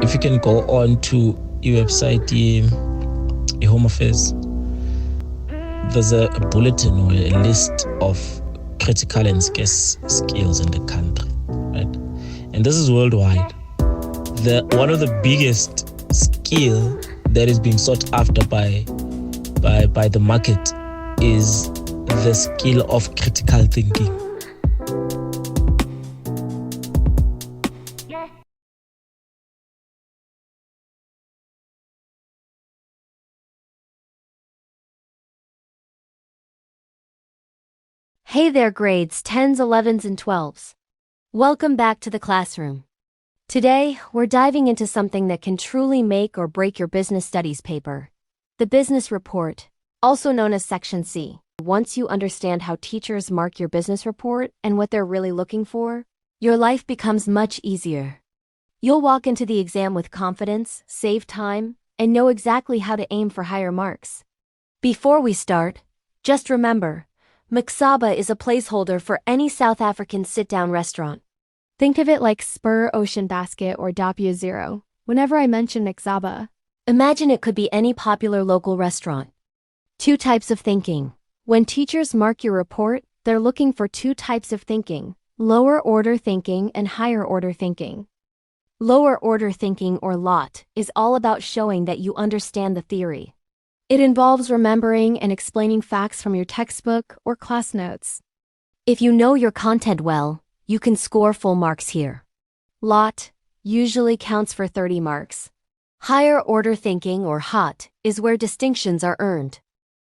if you can go on to your website, your Home Affairs, there's a bulletin or a list of critical and scarce skills in the country, right? And this is worldwide. One of the biggest skill that is being sought after by the market is the skill of critical thinking. Hey there, grades 10s, 11s, and 12s. Welcome back to the classroom. Today, we're diving into something that can truly make or break your business studies paper. The business report, also known as Section C. Once you understand how teachers mark your business report and what they're really looking for, your life becomes much easier. You'll walk into the exam with confidence, save time, and know exactly how to aim for higher marks. Before we start, just remember, McZaba is a placeholder for any South African sit-down restaurant. Think of it like Spur, Ocean Basket, or Doppio Zero. Whenever I mention McZaba, imagine it could be any popular local restaurant. 2 types of thinking. When teachers mark your report, they're looking for 2 types of thinking: lower order thinking and higher order thinking. Lower order thinking, or LOT, is all about showing that you understand the theory. it involves remembering and explaining facts from your textbook or class notes. If you know your content well, you can score full marks here. LOT usually counts for 30 marks. Higher order thinking, or HOT, is where distinctions are earned.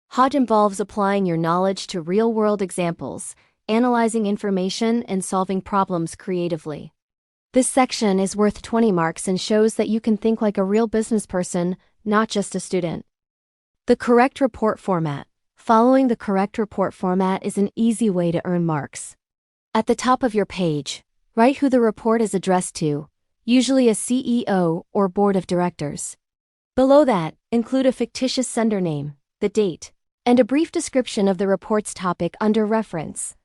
HOT involves applying your knowledge to real-world examples, analyzing information, and solving problems creatively. This section is worth 20 marks and shows that you can think like a real business person, not just a student. The correct report format. Following the correct report format is an easy way to earn marks. At the top of your page, write who the report is addressed to, usually a CEO or board of directors. Below that, include a fictitious sender name, the date, and a brief description of the report's topic under reference.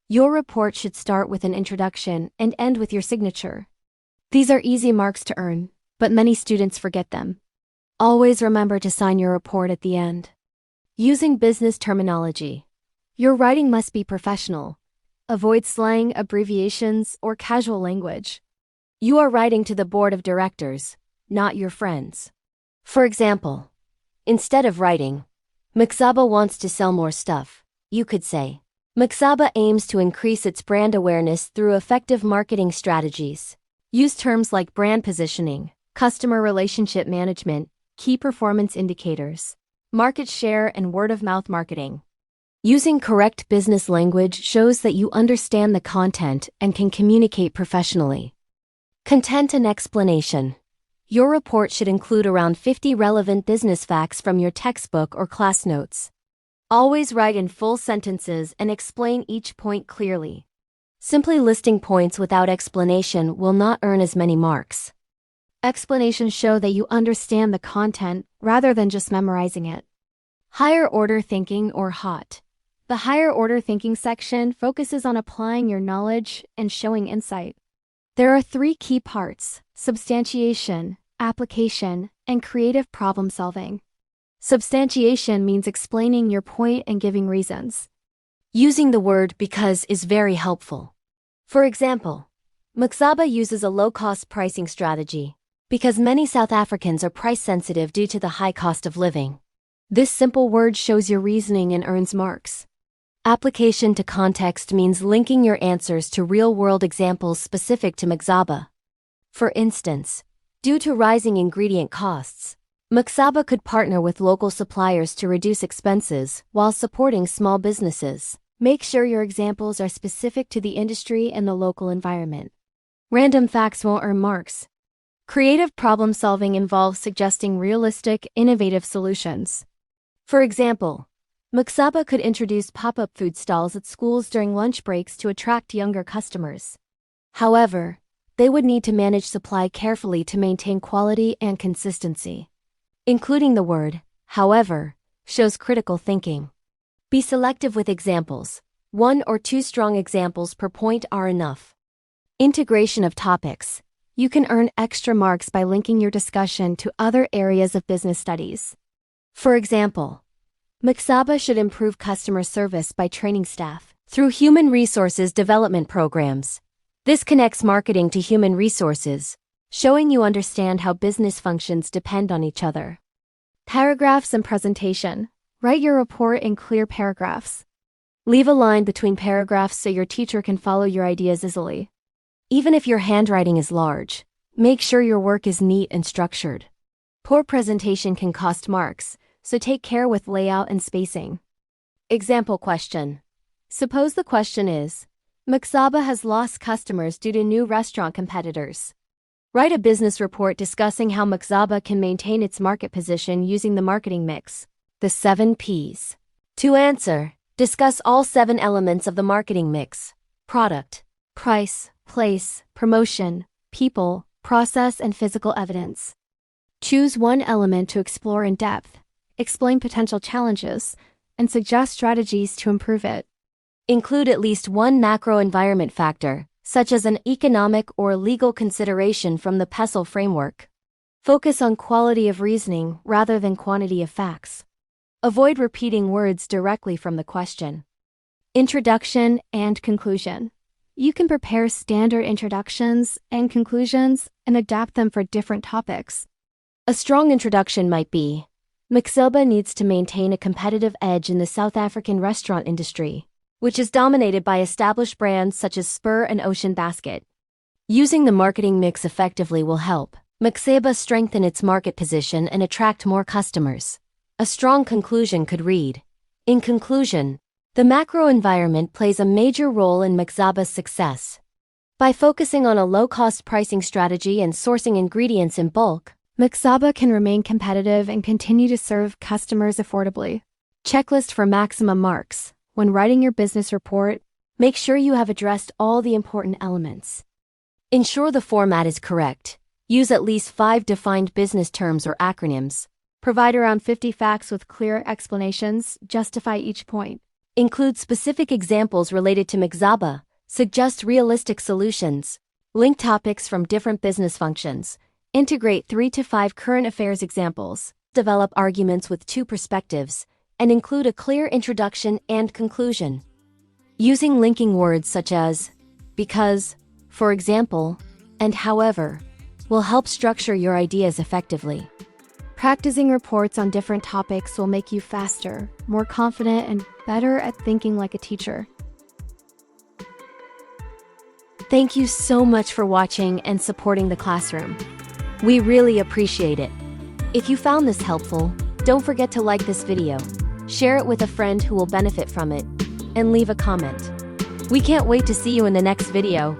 Your report should start with an introduction and end with your signature. These are easy marks to earn, but many students forget them. Always remember to sign your report at the end. Using business terminology. Your writing must be professional. Avoid slang, abbreviations, or casual language. You are writing to the board of directors, not your friends. For example, instead of writing, McZaba wants to sell more stuff, you could say, McZaba aims to increase its brand awareness through effective marketing strategies. Use terms like brand positioning, customer relationship management, key performance indicators, market share, and word-of-mouth marketing. Using correct business language shows that you understand the content and can communicate professionally. Content and explanation. Your report should include around 50 relevant business facts from your textbook or class notes. Always write in full sentences and explain each point clearly. Simply listing points without explanation will not earn as many marks. Explanations show that you understand the content rather than just memorizing it. Higher order thinking, or HOT. The higher order thinking section focuses on applying your knowledge and showing insight. There are 3 key parts: substantiation, application, and creative problem solving. Substantiation means explaining your point and giving reasons. Using the word because is very helpful. For example, McZaba uses a low-cost pricing strategy because many South Africans are price-sensitive due to the high cost of living. This simple word shows your reasoning and earns marks. Application to context means linking your answers to real-world examples specific to McZaba. For instance, due to rising ingredient costs, McZaba could partner with local suppliers to reduce expenses while supporting small businesses. Make sure your examples are specific to the industry and the local environment. Random facts won't earn marks. Creative problem solving involves suggesting realistic, innovative solutions. For example, McZaba could introduce pop-up food stalls at schools during lunch breaks to attract younger customers. However, they would need to manage supply carefully to maintain quality and consistency. Including the word, however, shows critical thinking. Be selective with examples. 1 or 2 strong examples per point are enough. Integration of topics. You can earn extra marks by linking your discussion to other areas of business studies. For example, McZaba should improve customer service by training staff through human resources development programs. This connects marketing to human resources, showing you understand how business functions depend on each other. Paragraphs and presentation. Write your report in clear paragraphs. Leave a line between paragraphs so your teacher can follow your ideas easily. Even if your handwriting is large, make sure your work is neat and structured. Poor presentation can cost marks, so take care with layout and spacing. Example question. Suppose the question is, McZaba has lost customers due to new restaurant competitors. Write a business report discussing how McZaba can maintain its market position using the marketing mix, the 7 Ps. To answer, discuss all 7 elements of the marketing mix: product, price, place, promotion, people, process, and physical evidence. Choose one element to explore in depth, explain potential challenges, and suggest strategies to improve it. Include at least one macro environment factor, such as an economic or legal consideration from the PESTLE framework. Focus on quality of reasoning rather than quantity of facts. Avoid repeating words directly from the question. Introduction and conclusion. You can prepare standard introductions and conclusions and adapt them for different topics. A strong introduction might be, McZaba needs to maintain a competitive edge in the South African restaurant industry, which is dominated by established brands such as Spur and Ocean Basket. Using the marketing mix effectively will help McZaba strengthen its market position and attract more customers. A strong conclusion could read, in conclusion, the macro environment plays a major role in McZaba's success. By focusing on a low-cost pricing strategy and sourcing ingredients in bulk, McZaba can remain competitive and continue to serve customers affordably. Checklist for maximum marks. When writing your business report, make sure you have addressed all the important elements. Ensure the format is correct. Use at least 5 defined business terms or acronyms. Provide around 50 facts with clear explanations. Justify each point. Include specific examples related to McZaba. Suggest realistic solutions. Link topics from different business functions. Integrate 3 to 5 current affairs examples. Develop arguments with 2 perspectives, and include a clear introduction and conclusion. Using linking words such as because, for example, and however, will help structure your ideas effectively. Practicing reports on different topics will make you faster, more confident, and better at thinking like a teacher. Thank you so much for watching and supporting the classroom. We really appreciate it. If you found this helpful, don't forget to like this video, share it with a friend who will benefit from it, and leave a comment. We can't wait to see you in the next video.